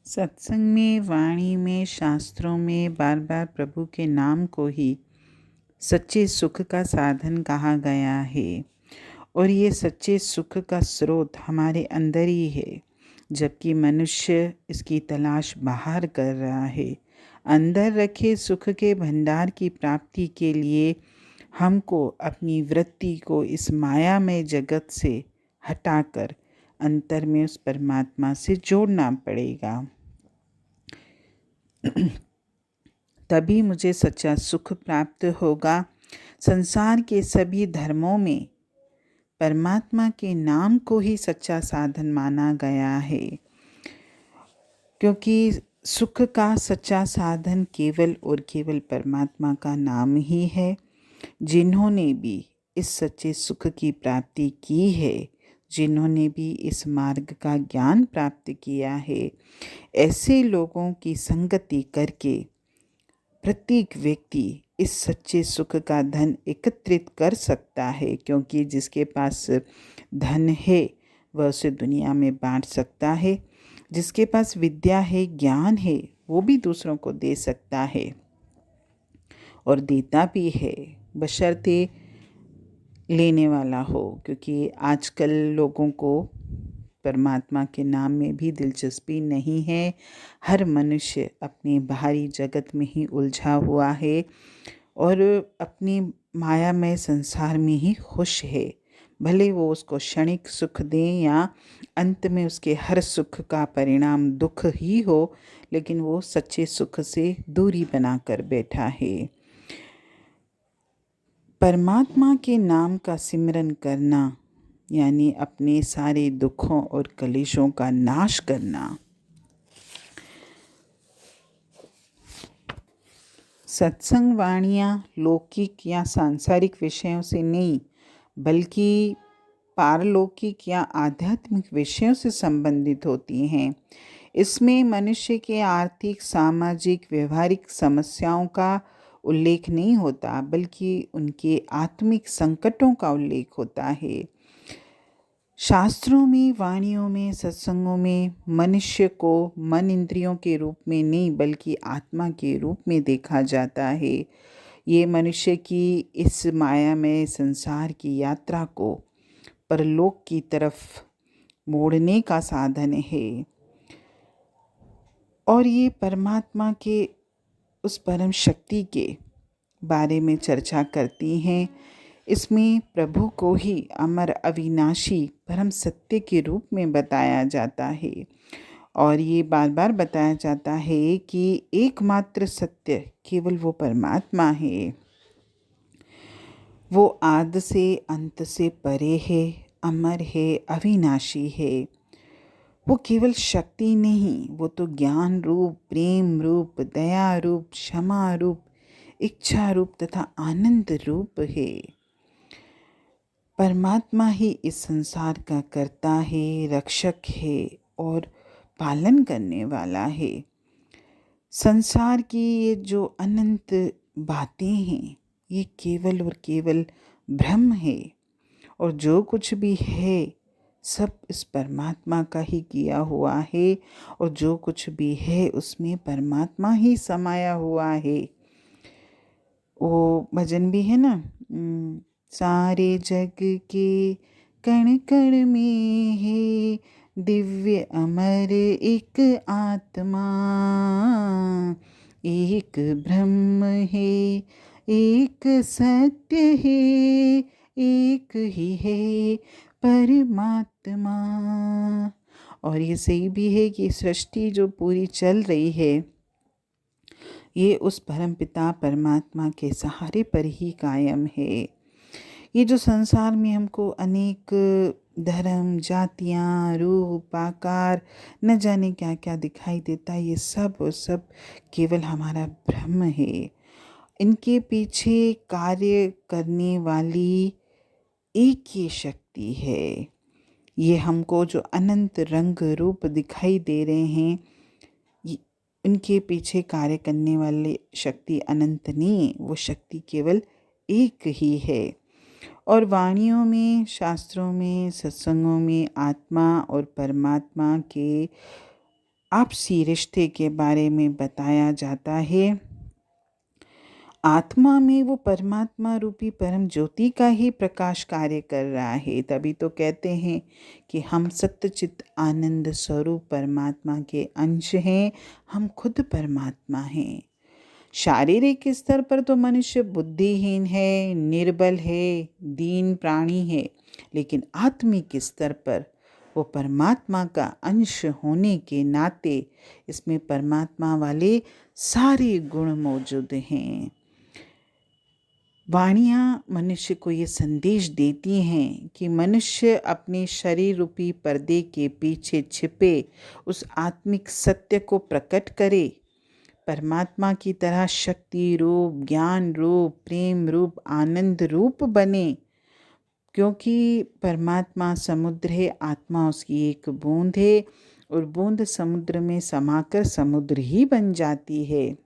सत्संग में, वाणी में, शास्त्रों में बार बार प्रभु के नाम को ही सच्चे सुख का साधन कहा गया है। और ये सच्चे सुख का स्रोत हमारे अंदर ही है, जबकि मनुष्य इसकी तलाश बाहर कर रहा है। अंदर रखे सुख के भंडार की प्राप्ति के लिए हमको अपनी वृत्ति को इस मायामय जगत से हटाकर अंतर में उस परमात्मा से जोड़ना पड़ेगा। तभी मुझे सच्चा सुख प्राप्त होगा। संसार के सभी धर्मों में परमात्मा के नाम को ही सच्चा साधन माना गया है, क्योंकि सुख का सच्चा साधन केवल और केवल परमात्मा का नाम ही है। जिन्होंने भी इस सच्चे सुख की प्राप्ति की है, जिन्होंने भी इस मार्ग का ज्ञान प्राप्त किया है, ऐसे लोगों की संगति करके प्रत्येक व्यक्ति इस सच्चे सुख का धन एकत्रित कर सकता है, क्योंकि जिसके पास धन है वह उसे दुनिया में बांट सकता है। जिसके पास विद्या है, ज्ञान है, वो भी दूसरों को दे सकता है और देता भी है, बशर्ते लेने वाला हो। क्योंकि आजकल लोगों को परमात्मा के नाम में भी दिलचस्पी नहीं है। हर मनुष्य अपने बाहरी जगत में ही उलझा हुआ है और अपनी मायामय संसार में ही खुश है। भले वो उसको क्षणिक सुख दें या अंत में उसके हर सुख का परिणाम दुख ही हो, लेकिन वो सच्चे सुख से दूरी बनाकर बैठा है। परमात्मा के नाम का सिमरन करना यानी अपने सारे दुखों और कलेशों का नाश करना। सत्संग वाणियाँ लौकिक या सांसारिक विषयों से नहीं, बल्कि पारलौकिक या आध्यात्मिक विषयों से संबंधित होती हैं। इसमें मनुष्य के आर्थिक, सामाजिक, व्यवहारिक समस्याओं का उल्लेख नहीं होता, बल्कि उनके आत्मिक संकटों का उल्लेख होता है। शास्त्रों में, वाणियों में, सत्संगों में मनुष्य को मन इंद्रियों के रूप में नहीं, बल्कि आत्मा के रूप में देखा जाता है। ये मनुष्य की इस मायामय संसार की यात्रा को परलोक की तरफ मोड़ने का साधन है। और ये परमात्मा के उस परम शक्ति के बारे में चर्चा करती हैं। इसमें प्रभु को ही अमर, अविनाशी, परम सत्य के रूप में बताया जाता है। और ये बार बार बताया जाता है कि एकमात्र सत्य केवल वो परमात्मा है। वो आदि से अंत से परे है, अमर है, अविनाशी है। वो केवल शक्ति नहीं, वो तो ज्ञान रूप, प्रेम रूप, दया रूप, क्षमा रूप, इच्छा रूप तथा आनंद रूप है। परमात्मा ही इस संसार का कर्ता है, रक्षक है और पालन करने वाला है। संसार की ये जो अनंत बातें हैं, ये केवल और केवल भ्रम है। और जो कुछ भी है सब इस परमात्मा का ही किया हुआ है, और जो कुछ भी है उसमें परमात्मा ही समाया हुआ है। वो भजन भी है ना, सारे जग के कण कण में है दिव्य अमर एक आत्मा, एक ब्रह्म है, एक सत्य है, एक ही है परमात्मा। और ये सही भी है कि सृष्टि जो पूरी चल रही है, ये उस परमपिता परमात्मा के सहारे पर ही कायम है। ये जो संसार में हमको अनेक धर्म, जातियाँ, रूप, आकार, न जाने क्या क्या दिखाई देता है, ये सब और सब केवल हमारा भ्रम है। इनके पीछे कार्य करने वाली एक ही शक्ति है। ये हमको जो अनंत रंग रूप दिखाई दे रहे हैं, इनके पीछे कार्य करने वाली शक्ति अनंत नहीं, वो शक्ति केवल एक ही है। और वाणियों में, शास्त्रों में, सत्संगों में आत्मा और परमात्मा के आपसी रिश्ते के बारे में बताया जाता है। आत्मा में वो परमात्मा रूपी परम ज्योति का ही प्रकाश कार्य कर रहा है। तभी तो कहते हैं कि हम सत्यचित आनंद स्वरूप परमात्मा के अंश हैं, हम खुद परमात्मा हैं। शारीरिक स्तर पर तो मनुष्य बुद्धिहीन है, निर्बल है, दीन प्राणी है, लेकिन आत्मिक स्तर पर वो परमात्मा का अंश होने के नाते इसमें परमात्मा वाले सारे गुण मौजूद हैं। वाणियाँ मनुष्य को ये संदेश देती हैं कि मनुष्य अपने शरीर रूपी पर्दे के पीछे छिपे उस आत्मिक सत्य को प्रकट करे, परमात्मा की तरह शक्ति रूप, ज्ञान रूप, प्रेम रूप, आनंद रूप बने, क्योंकि परमात्मा समुद्र है, आत्मा उसकी एक बूंद है और बूंद समुद्र में समाकर समुद्र ही बन जाती है।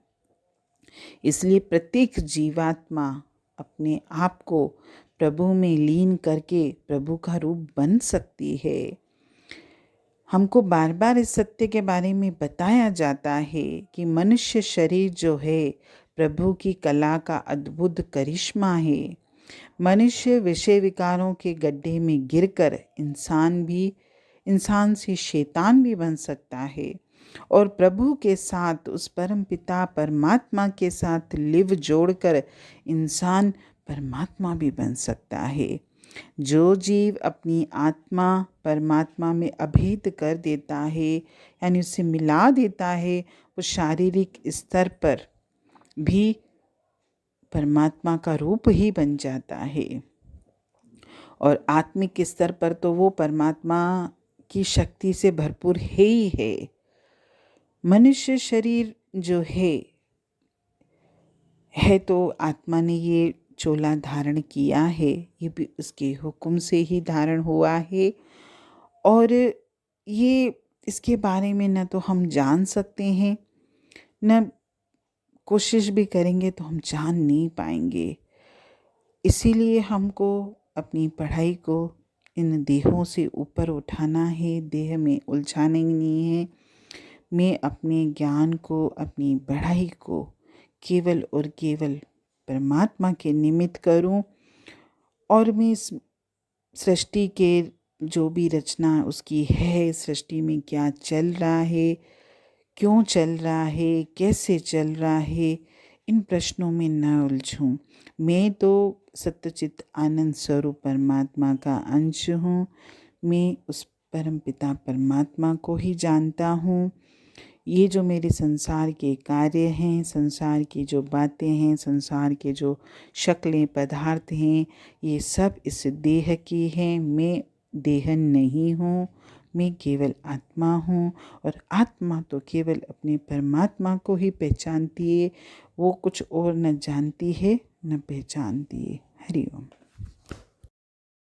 इसलिए प्रत्येक जीवात्मा अपने आप को प्रभु में लीन करके प्रभु का रूप बन सकती है। हमको बार बार इस सत्य के बारे में बताया जाता है कि मनुष्य शरीर जो है प्रभु की कला का अद्भुत करिश्मा है। मनुष्य विषय विकारों के गड्ढे में गिरकर इंसान से शैतान भी बन सकता है और प्रभु के साथ उस परम पिता परमात्मा के साथ लिव जोड़कर इंसान परमात्मा भी बन सकता है। जो जीव अपनी आत्मा परमात्मा में अभेद कर देता है, यानी उससे मिला देता है, वो शारीरिक स्तर पर भी परमात्मा का रूप ही बन जाता है और आत्मिक स्तर पर तो वो परमात्मा की शक्ति से भरपूर है ही है। मनुष्य शरीर जो है तो आत्मा ने ये चोला धारण किया है, ये भी उसके हुक्म से ही धारण हुआ है और ये इसके बारे में न तो हम जान सकते हैं, न कोशिश भी करेंगे तो हम जान नहीं पाएंगे। इसीलिए हमको अपनी पढ़ाई को इन देहों से ऊपर उठाना है, देह में उलझाना नहीं है। मैं अपने ज्ञान को, अपनी पढ़ाई को केवल और केवल परमात्मा के निमित्त करूं और मैं इस सृष्टि के जो भी रचना उसकी है, सृष्टि में क्या चल रहा है, क्यों चल रहा है, कैसे चल रहा है, इन प्रश्नों में न उलझूं। मैं तो सत्यचित आनंद स्वरूप परमात्मा का अंश हूँ। मैं उस परम पिता परमात्मा को ही जानता हूँ। ये जो मेरे संसार के कार्य हैं, संसार की जो बातें हैं, संसार के जो शक्लें पदार्थ हैं, ये सब इस देह की हैं। मैं देह नहीं हूँ, मैं केवल आत्मा हूँ और आत्मा तो केवल अपने परमात्मा को ही पहचानती है, वो कुछ और न जानती है न पहचानती है। हरि ओम।